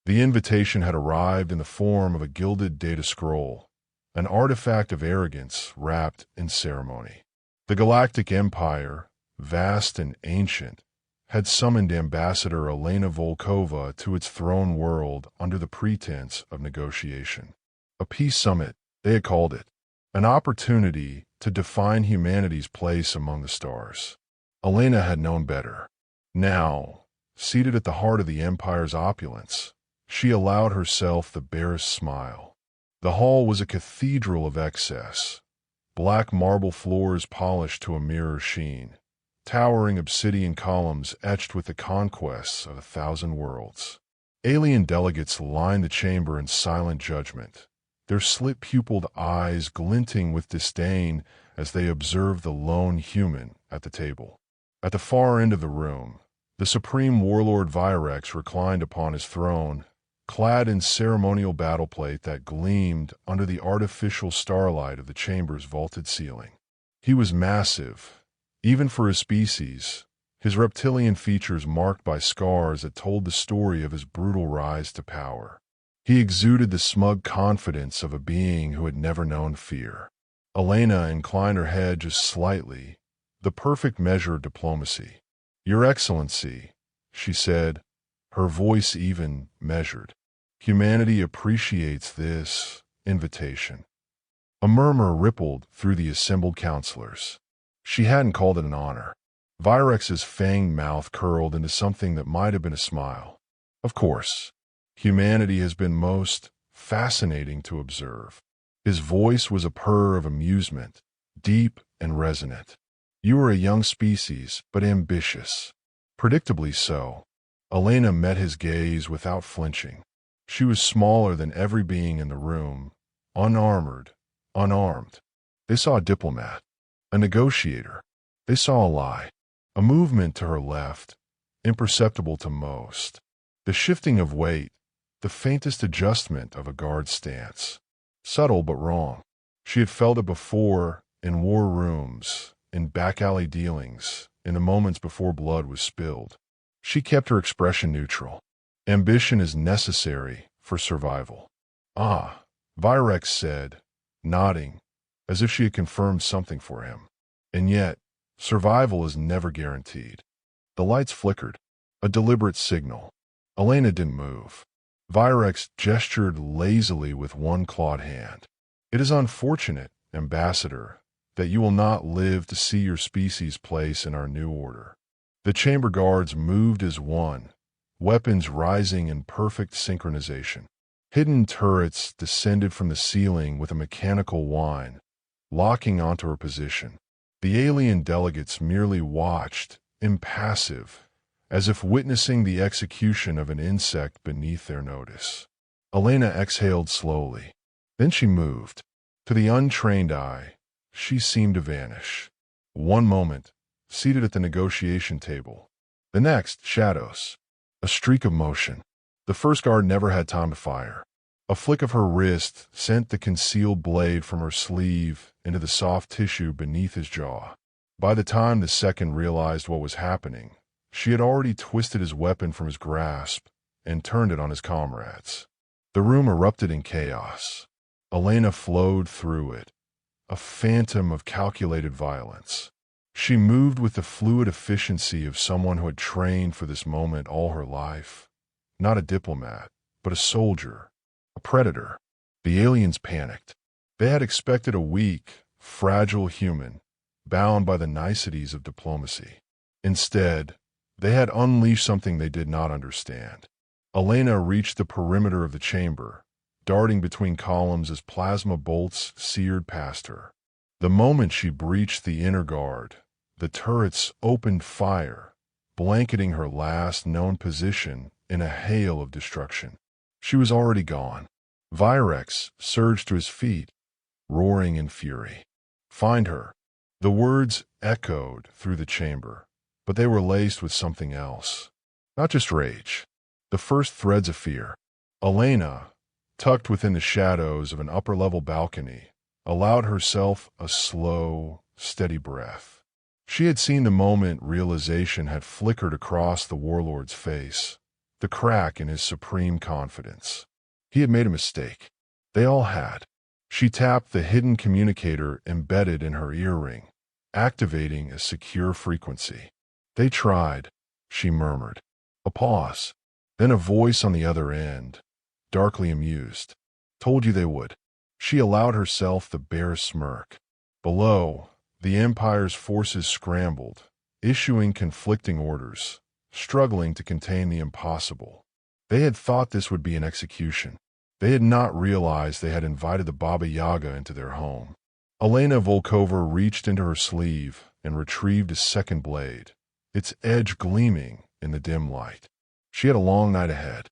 The invitation had arrived in the form of a gilded data scroll, an artifact of arrogance wrapped in ceremony. The Galactic Empire, vast and ancient, had summoned Ambassador Elena Volkova to its throne world under the pretense of negotiation. A peace summit, they had called it, an opportunity to define humanity's place among the stars. Elena had known better. Now, seated at the heart of the Empire's opulence, she allowed herself the barest smile. The hall was a cathedral of excess, black marble floors polished to a mirror sheen, towering obsidian columns etched with the conquests of 1,000 worlds. Alien delegates lined the chamber in silent judgment, their slit-pupilled eyes glinting with disdain as they observed the lone human at the table. At the far end of the room, the supreme warlord Virex reclined upon his throne, clad in ceremonial battleplate that gleamed under the artificial starlight of the chamber's vaulted ceiling. He was massive, even for his species, his reptilian features marked by scars that told the story of his brutal rise to power. He exuded the smug confidence of a being who had never known fear. Elena inclined her head just slightly, the perfect measure of diplomacy. "Your Excellency," she said, her voice even, measured. "Humanity appreciates this invitation." A murmur rippled through the assembled counselors. She hadn't called it an honor. Virex's fanged mouth curled into something that might have been a smile. "Of course, humanity has been most fascinating to observe." His voice was a purr of amusement, deep and resonant. "You are a young species, but ambitious." Predictably so. Elena met his gaze without flinching. She was smaller than every being in the room, unarmored, unarmed. They saw a diplomat, a negotiator. They saw a lie, a movement to her left, imperceptible to most. The shifting of weight, the faintest adjustment of a guard stance. Subtle but wrong. She had felt it before, in war rooms, in back-alley dealings, in the moments before blood was spilled. She kept her expression neutral. Ambition is necessary for survival. "Ah," Virex said, nodding, as if she had confirmed something for him. "And yet, survival is never guaranteed." The lights flickered, a deliberate signal. Elena didn't move. Virex gestured lazily with one clawed hand. "It is unfortunate, Ambassador, that you will not live to see your species' place in our new order." The chamber guards moved as one, weapons rising in perfect synchronization. Hidden turrets descended from the ceiling with a mechanical whine, locking onto her position. The alien delegates merely watched, impassive, as if witnessing the execution of an insect beneath their notice. Elena exhaled slowly. Then she moved. To the untrained eye, she seemed to vanish. One moment, seated at the negotiation table. The next, shadows. A streak of motion. The first guard never had time to fire. A flick of her wrist sent the concealed blade from her sleeve into the soft tissue beneath his jaw. By the time the second realized what was happening, she had already twisted his weapon from his grasp and turned it on his comrades. The room erupted in chaos. Elena flowed through it, a phantom of calculated violence. She moved with the fluid efficiency of someone who had trained for this moment all her life. Not a diplomat, but a soldier, a predator. The aliens panicked. They had expected a weak, fragile human, bound by the niceties of diplomacy. Instead, they had unleashed something they did not understand. Elena reached the perimeter of the chamber, darting between columns as plasma bolts seared past her. The moment she breached the inner guard, the turrets opened fire, blanketing her last known position in a hail of destruction. She was already gone. Virex surged to his feet, roaring in fury. "Find her." The words echoed through the chamber, but they were laced with something else. Not just rage. The first threads of fear. Elena, tucked within the shadows of an upper-level balcony, allowed herself a slow, steady breath. She had seen the moment realization had flickered across the warlord's face, the crack in his supreme confidence. He had made a mistake. They all had. She tapped the hidden communicator embedded in her earring, activating a secure frequency. "They tried," she murmured. A pause. Then a voice on the other end, darkly amused. "Told you they would." She allowed herself the bare smirk. Below, the Empire's forces scrambled, issuing conflicting orders, struggling to contain the impossible. They had thought this would be an execution. They had not realized they had invited the Baba Yaga into their home. Elena Volkova reached into her sleeve and retrieved a second blade, its edge gleaming in the dim light. She had a long night ahead.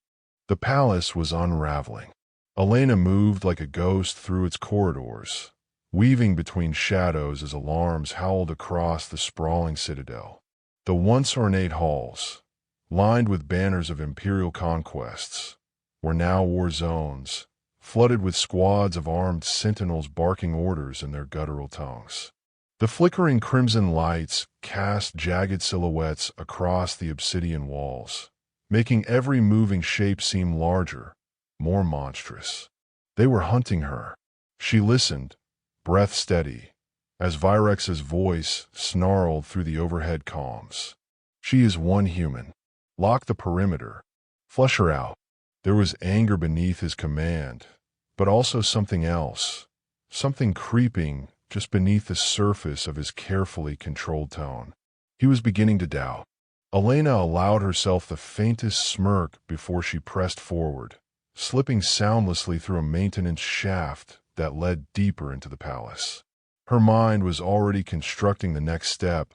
The palace was unraveling. Elena moved like a ghost through its corridors, weaving between shadows as alarms howled across the sprawling citadel. The once ornate halls, lined with banners of imperial conquests, were now war zones, flooded with squads of armed sentinels barking orders in their guttural tongues. The flickering crimson lights cast jagged silhouettes across the obsidian walls, making every moving shape seem larger, more monstrous. They were hunting her. She listened, breath steady, as Virex's voice snarled through the overhead comms. "She is one human. Lock the perimeter. Flush her out." There was anger beneath his command, but also something else, something creeping just beneath the surface of his carefully controlled tone. He was beginning to doubt. Elena allowed herself the faintest smirk before she pressed forward, slipping soundlessly through a maintenance shaft that led deeper into the palace. Her mind was already constructing the next step,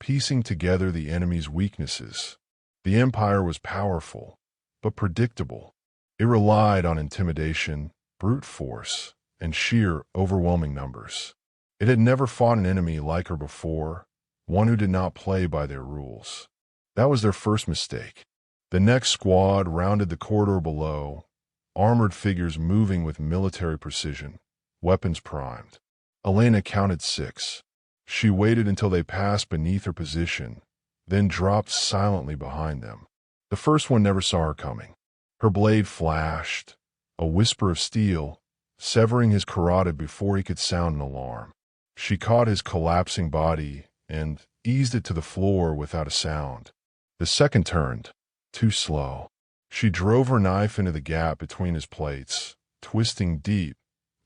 piecing together the enemy's weaknesses. The Empire was powerful, but predictable. It relied on intimidation, brute force, and sheer, overwhelming numbers. It had never fought an enemy like her before, one who did not play by their rules. That was their first mistake. The next squad rounded the corridor below, armored figures moving with military precision, weapons primed. Elena counted 6. She waited until they passed beneath her position, then dropped silently behind them. The first one never saw her coming. Her blade flashed, a whisper of steel, severing his carotid before he could sound an alarm. She caught his collapsing body and eased it to the floor without a sound. The second turned, too slow. She drove her knife into the gap between his plates, twisting deep,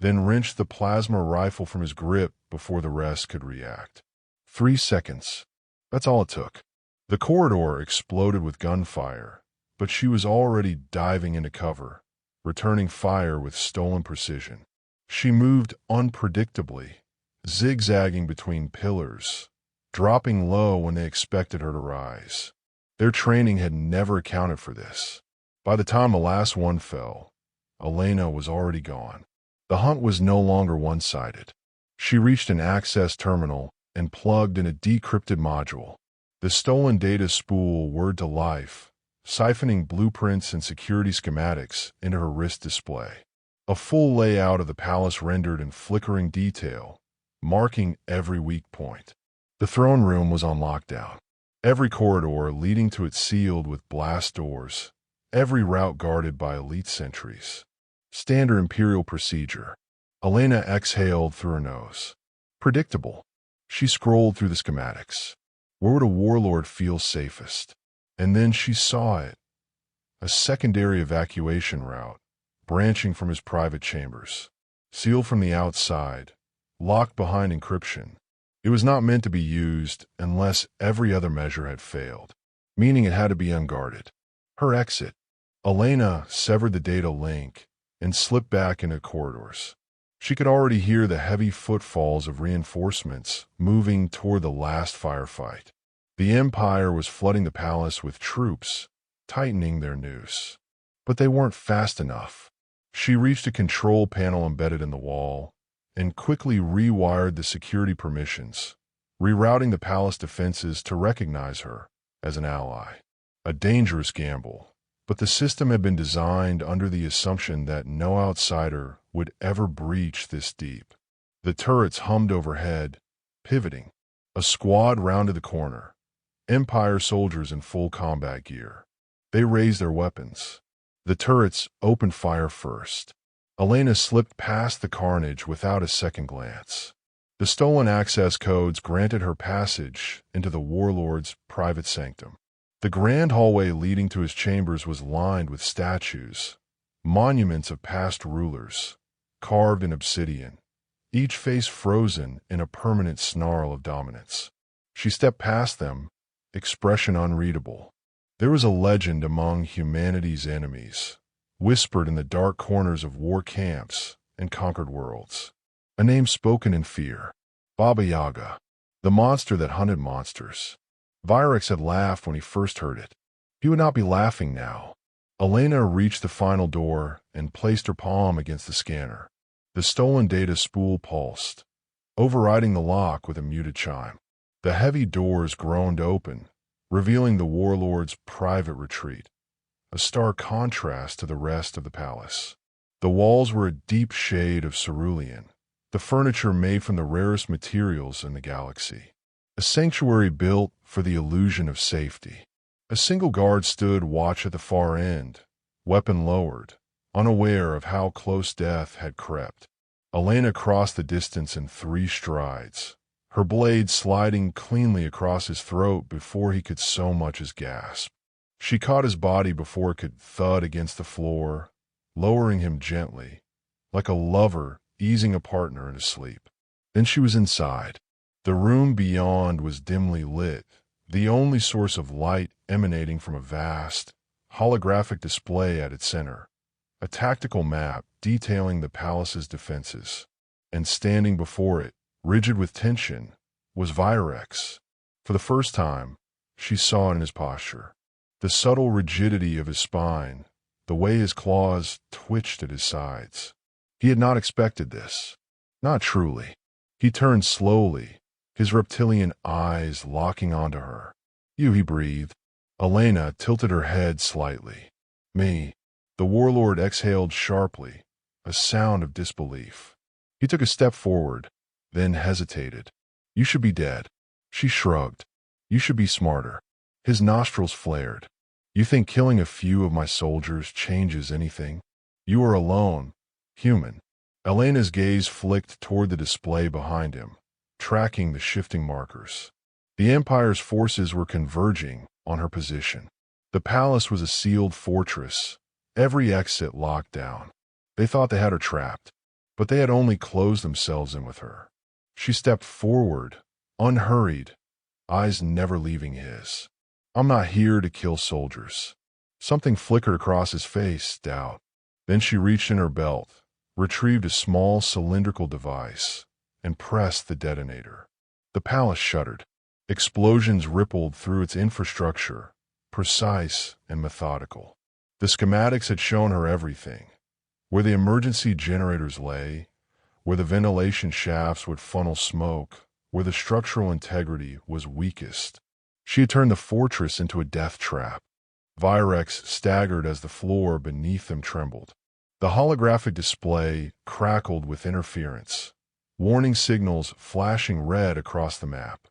then wrenched the plasma rifle from his grip before the rest could react. 3 seconds. That's all it took. The corridor exploded with gunfire, but she was already diving into cover, returning fire with stolen precision. She moved unpredictably, zigzagging between pillars, dropping low when they expected her to rise. Their training had never accounted for this. By the time the last one fell, Elena was already gone. The hunt was no longer one-sided. She reached an access terminal and plugged in a decrypted module. The stolen data spool whirred to life, siphoning blueprints and security schematics into her wrist display. A full layout of the palace rendered in flickering detail, marking every weak point. The throne room was on lockdown. Every corridor leading to it sealed with blast doors, every route guarded by elite sentries. Standard Imperial procedure. Elena exhaled through her nose. Predictable. She scrolled through the schematics. Where would a warlord feel safest? And then she saw it. A secondary evacuation route, branching from his private chambers. Sealed from the outside, locked behind encryption. It was not meant to be used unless every other measure had failed, meaning it had to be unguarded. Her exit. Elena severed the data link and slipped back into corridors. She could already hear the heavy footfalls of reinforcements moving toward the last firefight. The Empire was flooding the palace with troops, tightening their noose. But they weren't fast enough. She reached a control panel embedded in the wall and quickly rewired the security permissions, rerouting the palace defenses to recognize her as an ally. A dangerous gamble. But the system had been designed under the assumption that no outsider would ever breach this deep. The turrets hummed overhead, pivoting. A squad rounded the corner, Empire soldiers in full combat gear. They raised their weapons. The turrets opened fire first. Elena slipped past the carnage without a second glance. The stolen access codes granted her passage into the warlord's private sanctum. The grand hallway leading to his chambers was lined with statues, monuments of past rulers, carved in obsidian, each face frozen in a permanent snarl of dominance. She stepped past them, expression unreadable. There was a legend among humanity's enemies, whispered in the dark corners of war camps and conquered worlds. A name spoken in fear. Baba Yaga, the monster that hunted monsters. Virex had laughed when he first heard it. He would not be laughing now. Elena reached the final door and placed her palm against the scanner. The stolen data spool pulsed, overriding the lock with a muted chime. The heavy doors groaned open, revealing the warlord's private retreat, a stark contrast to the rest of the palace. The walls were a deep shade of cerulean, the furniture made from the rarest materials in the galaxy. A sanctuary built for the illusion of safety. A single guard stood watch at the far end, weapon lowered, unaware of how close death had crept. Elena crossed the distance in 3 strides, her blade sliding cleanly across his throat before he could so much as gasp. She caught his body before it could thud against the floor, lowering him gently, like a lover easing a partner into sleep. Then she was inside. The room beyond was dimly lit, the only source of light emanating from a vast, holographic display at its center, a tactical map detailing the palace's defenses. And standing before it, rigid with tension, was Virex. For the first time, she saw it in his posture. The subtle rigidity of his spine, the way his claws twitched at his sides. He had not expected this. Not truly. He turned slowly, his reptilian eyes locking onto her. "You," he breathed. Elena tilted her head slightly. "Me." The warlord exhaled sharply, a sound of disbelief. He took a step forward, then hesitated. "You should be dead." She shrugged. "You should be smarter." His nostrils flared. "You think killing a few of my soldiers changes anything? You are alone, human." Elena's gaze flicked toward the display behind him, tracking the shifting markers. The Empire's forces were converging on her position. The palace was a sealed fortress, every exit locked down. They thought they had her trapped, but they had only closed themselves in with her. She stepped forward, unhurried, eyes never leaving his. "I'm not here to kill soldiers." Something flickered across his face, doubt. Then she reached in her belt, retrieved a small cylindrical device, and pressed the detonator. The palace shuddered. Explosions rippled through its infrastructure, precise and methodical. The schematics had shown her everything. Where the emergency generators lay, where the ventilation shafts would funnel smoke, where the structural integrity was weakest. She had turned the fortress into a death trap. Virex staggered as the floor beneath them trembled. The holographic display crackled with interference, warning signals flashing red across the map.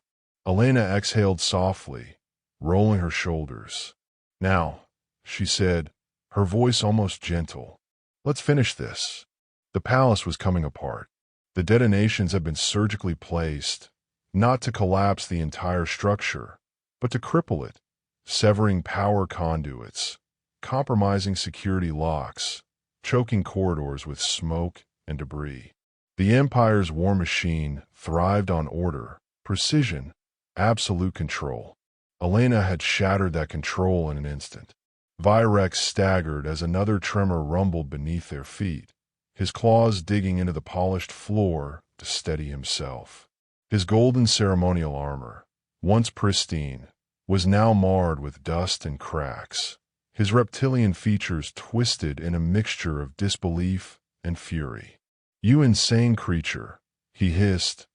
Elena exhaled softly, rolling her shoulders. "Now," she said, her voice almost gentle, "let's finish this." The palace was coming apart. The detonations had been surgically placed, not to collapse the entire structure, but to cripple it, severing power conduits, compromising security locks, choking corridors with smoke and debris. The Empire's war machine thrived on order, precision, absolute control. Elena had shattered that control in an instant. Virex staggered as another tremor rumbled beneath their feet, his claws digging into the polished floor to steady himself. His golden ceremonial armor, once pristine, was now marred with dust and cracks, his reptilian features twisted in a mixture of disbelief and fury. "You insane creature," he hissed,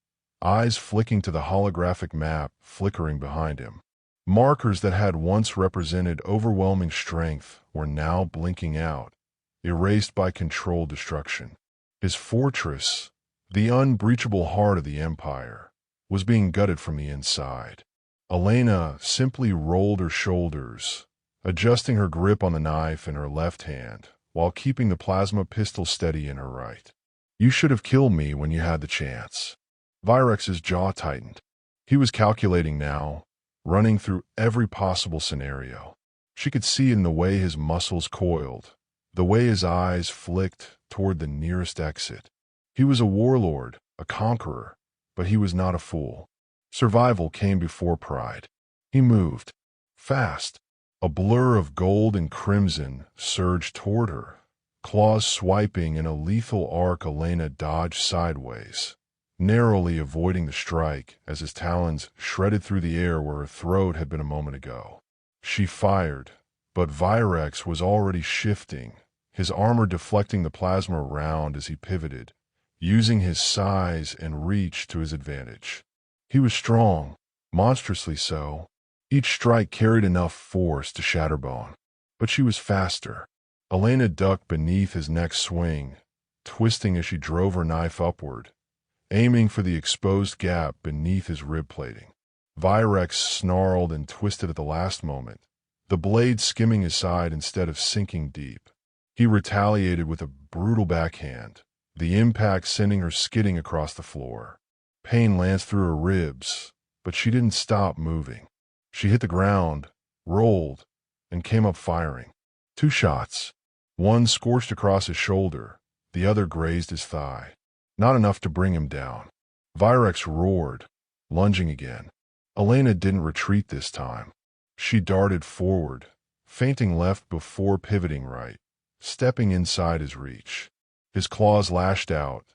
eyes flicking to the holographic map flickering behind him. Markers that had once represented overwhelming strength were now blinking out, erased by controlled destruction. His fortress, the unbreachable heart of the Empire, was being gutted from the inside. Elena simply rolled her shoulders, adjusting her grip on the knife in her left hand while keeping the plasma pistol steady in her right. "You should have killed me when you had the chance." Virex's jaw tightened. He was calculating now, running through every possible scenario. She could see it in the way his muscles coiled, the way his eyes flicked toward the nearest exit. He was a warlord, a conqueror, but he was not a fool. Survival came before pride. He moved. Fast. A blur of gold and crimson surged toward her, claws swiping in a lethal arc. Elena dodged sideways, narrowly avoiding the strike as his talons shredded through the air where her throat had been a moment ago. She fired, but Virex was already shifting, his armor deflecting the plasma round as he pivoted, using his size and reach to his advantage. He was strong, monstrously so. Each strike carried enough force to shatter bone. But she was faster. Elena ducked beneath his next swing, twisting as she drove her knife upward, aiming for the exposed gap beneath his rib plating. Virex snarled and twisted at the last moment, the blade skimming his side instead of sinking deep. He retaliated with a brutal backhand, the impact sending her skidding across the floor. Pain lanced through her ribs, but she didn't stop moving. She hit the ground, rolled, and came up firing. 2 shots. One scorched across his shoulder, the other grazed his thigh. Not enough to bring him down. Virex roared, lunging again. Elena didn't retreat this time. She darted forward, feinting left before pivoting right, stepping inside his reach. His claws lashed out,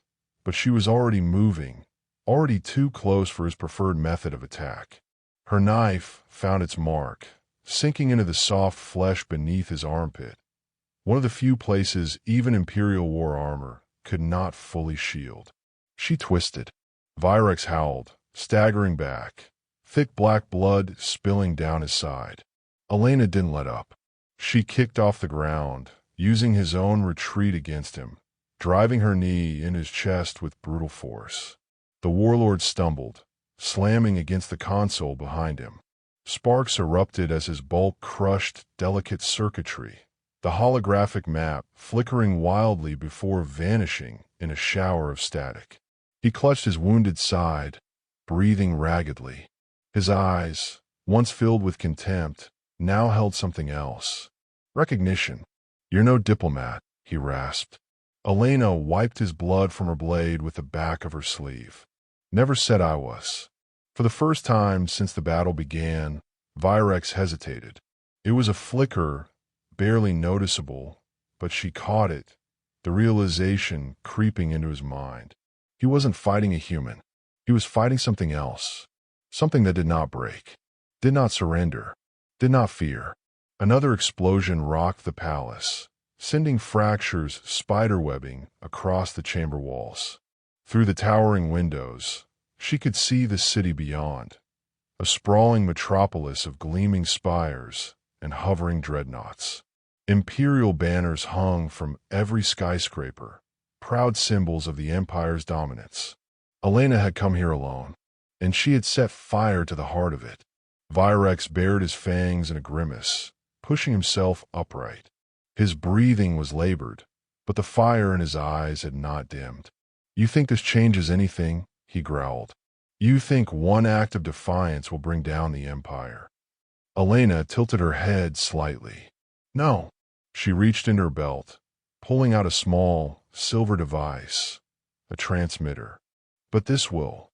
but she was already moving, already too close for his preferred method of attack. Her knife found its mark, sinking into the soft flesh beneath his armpit, one of the few places even Imperial war armor could not fully shield. She twisted. Virex howled, staggering back, thick black blood spilling down his side. Elena didn't let up. She kicked off the ground, using his own retreat against him, driving her knee in his chest with brutal force. The warlord stumbled, slamming against the console behind him. Sparks erupted as his bulk crushed delicate circuitry, the holographic map flickering wildly before vanishing in a shower of static. He clutched his wounded side, breathing raggedly. His eyes, once filled with contempt, now held something else. Recognition. "You're no diplomat," he rasped. Elena wiped his blood from her blade with the back of her sleeve. "Never said I was." For the first time since the battle began, Virex hesitated. It was a flicker, barely noticeable, but she caught it, the realization creeping into his mind. He wasn't fighting a human. He was fighting something else. Something that did not break, did not surrender, did not fear. Another explosion rocked the palace, sending fractures spiderwebbing across the chamber walls. Through the towering windows, she could see the city beyond, a sprawling metropolis of gleaming spires and hovering dreadnoughts. Imperial banners hung from every skyscraper, proud symbols of the Empire's dominance. Elena had come here alone, and she had set fire to the heart of it. Virex bared his fangs in a grimace, pushing himself upright. His breathing was labored, but the fire in his eyes had not dimmed. "You think this changes anything?" he growled. "You think one act of defiance will bring down the Empire?" Elena tilted her head slightly. "No." She reached into her belt, pulling out a small, silver device, a transmitter. "But this will."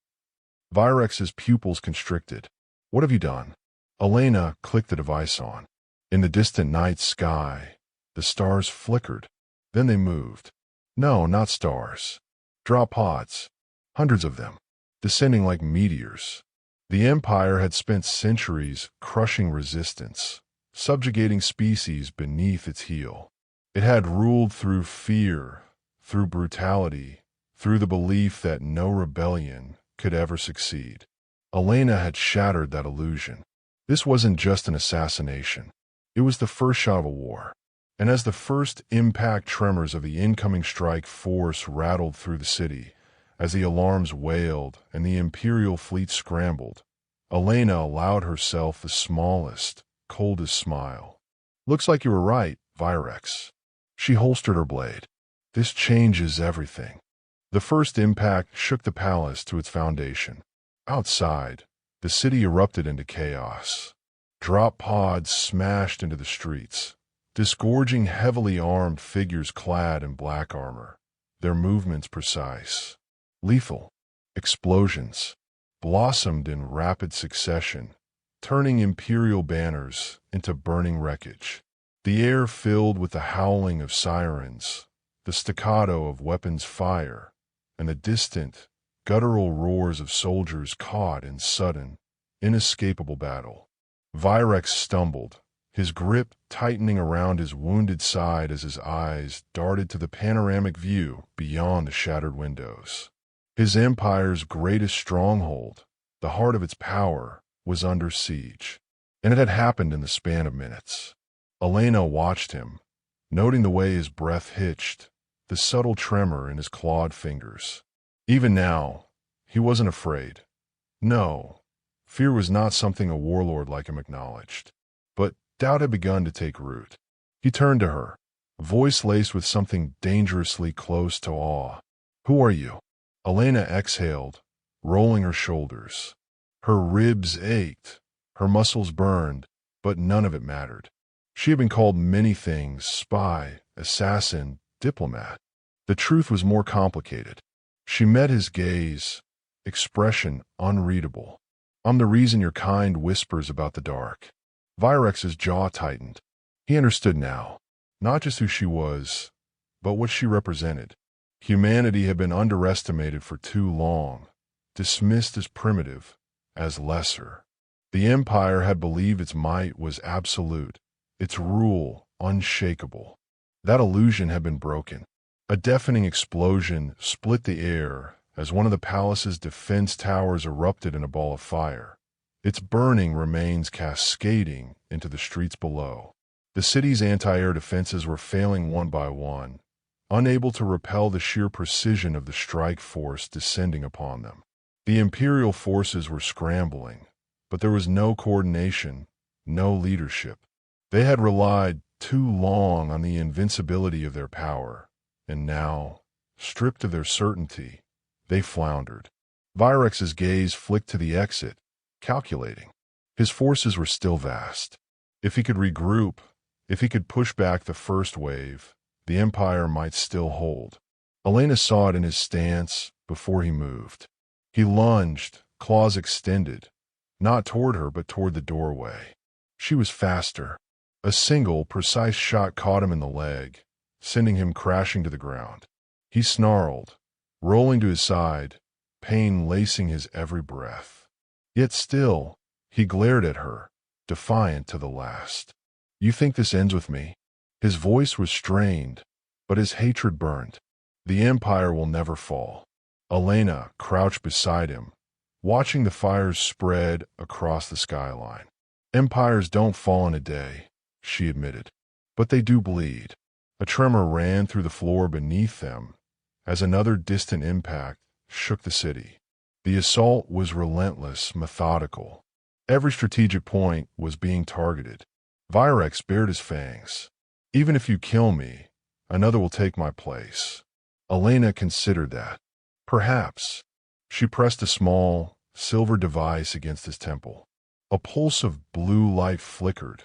Virex's pupils constricted. "What have you done?" Elena clicked the device on. In the distant night sky, the stars flickered. Then they moved. No, not stars. Drop pods. Hundreds of them, descending like meteors. The Empire had spent centuries crushing resistance, subjugating species beneath its heel. It had ruled through fear, through brutality, through the belief that no rebellion could ever succeed. Elena had shattered that illusion. This wasn't just an assassination. It was the first shot of a war. And as the first impact tremors of the incoming strike force rattled through the city, as the alarms wailed and the Imperial fleet scrambled, Elena allowed herself the smallest, coldest smile. Looks like you were right, Virex. She holstered her blade. This changes everything. The first impact shook the palace to its foundation. Outside, the city erupted into chaos. Drop pods smashed into the streets, disgorging heavily armed figures clad in black armor, their movements precise. Lethal explosions blossomed in rapid succession, turning imperial banners into burning wreckage. The air filled with the howling of sirens, the staccato of weapons fire, and the distant, guttural roars of soldiers caught in sudden, inescapable battle. Virex stumbled, his grip tightening around his wounded side as his eyes darted to the panoramic view beyond the shattered windows. His empire's greatest stronghold, the heart of its power, was under siege, and it had happened in the span of minutes. Elena watched him, noting the way his breath hitched, the subtle tremor in his clawed fingers. Even now, he wasn't afraid. No, fear was not something a warlord like him acknowledged. But doubt had begun to take root. He turned to her, a voice laced with something dangerously close to awe. "Who are you?" Elena exhaled, rolling her shoulders. Her ribs ached, her muscles burned, but none of it mattered. She had been called many things: spy, assassin, diplomat. The truth was more complicated. She met his gaze, expression unreadable. "I'm the reason your kind whispers about the dark." Virex's jaw tightened. He understood now, not just who she was, but what she represented. Humanity had been underestimated for too long, dismissed as primitive, as lesser. The Empire had believed its might was absolute, its rule unshakable. That illusion had been broken. A deafening explosion split the air as one of the palace's defense towers erupted in a ball of fire, its burning remains cascading into the streets below. The city's anti-air defenses were failing one by one, unable to repel the sheer precision of the strike force descending upon them. The Imperial forces were scrambling, but there was no coordination, no leadership. They had relied too long on the invincibility of their power, and now, stripped of their certainty, they floundered. Virex's gaze flicked to the exit, calculating. His forces were still vast. If he could regroup, if he could push back the first wave, the Empire might still hold. Elena saw it in his stance before he moved. He lunged, claws extended, not toward her but toward the doorway. She was faster. A single, precise shot caught him in the leg, sending him crashing to the ground. He snarled, rolling to his side, pain lacing his every breath. Yet still, he glared at her, defiant to the last. "You think this ends with me?" His voice was strained, but his hatred burned. "The Empire will never fall." Elena crouched beside him, watching the fires spread across the skyline. "Empires don't fall in a day," she admitted, "but they do bleed." A tremor ran through the floor beneath them as another distant impact shook the city. The assault was relentless, methodical. Every strategic point was being targeted. Virex bared his fangs. "Even if you kill me, another will take my place." Elena considered that. Perhaps. She pressed a small, silver device against his temple. A pulse of blue light flickered,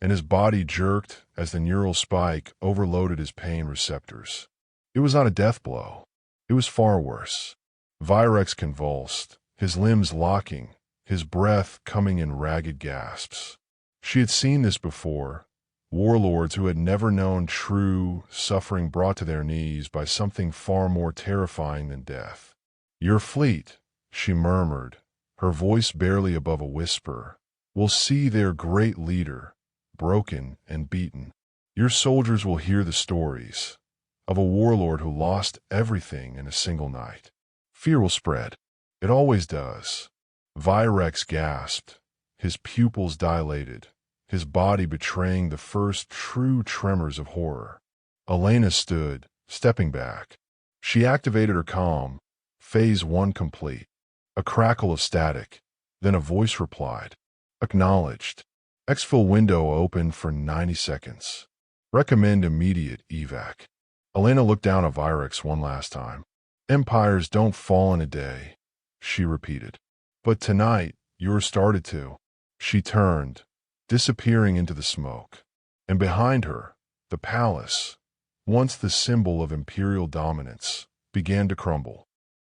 and his body jerked as the neural spike overloaded his pain receptors. It was not a death blow. It was far worse. Virex convulsed, his limbs locking, his breath coming in ragged gasps. She had seen this before, warlords who had never known true suffering brought to their knees by something far more terrifying than death. "Your fleet," she murmured, her voice barely above a whisper, "will see their great leader, broken and beaten. Your soldiers will hear the stories of a warlord who lost everything in a single night. Fear will spread. It always does." Virex gasped, his pupils dilated, his body betraying the first true tremors of horror. Elena stood, stepping back. She activated her calm, phase 1 complete. A crackle of static, then a voice replied, "Acknowledged." Exfil window open for 90 seconds. Recommend immediate evac. Elena looked down at Virix one last time. Empires don't fall in a day, she repeated. But tonight, yours started to. She turned, disappearing into the smoke. And behind her, the palace, once the symbol of imperial dominance, began to crumble.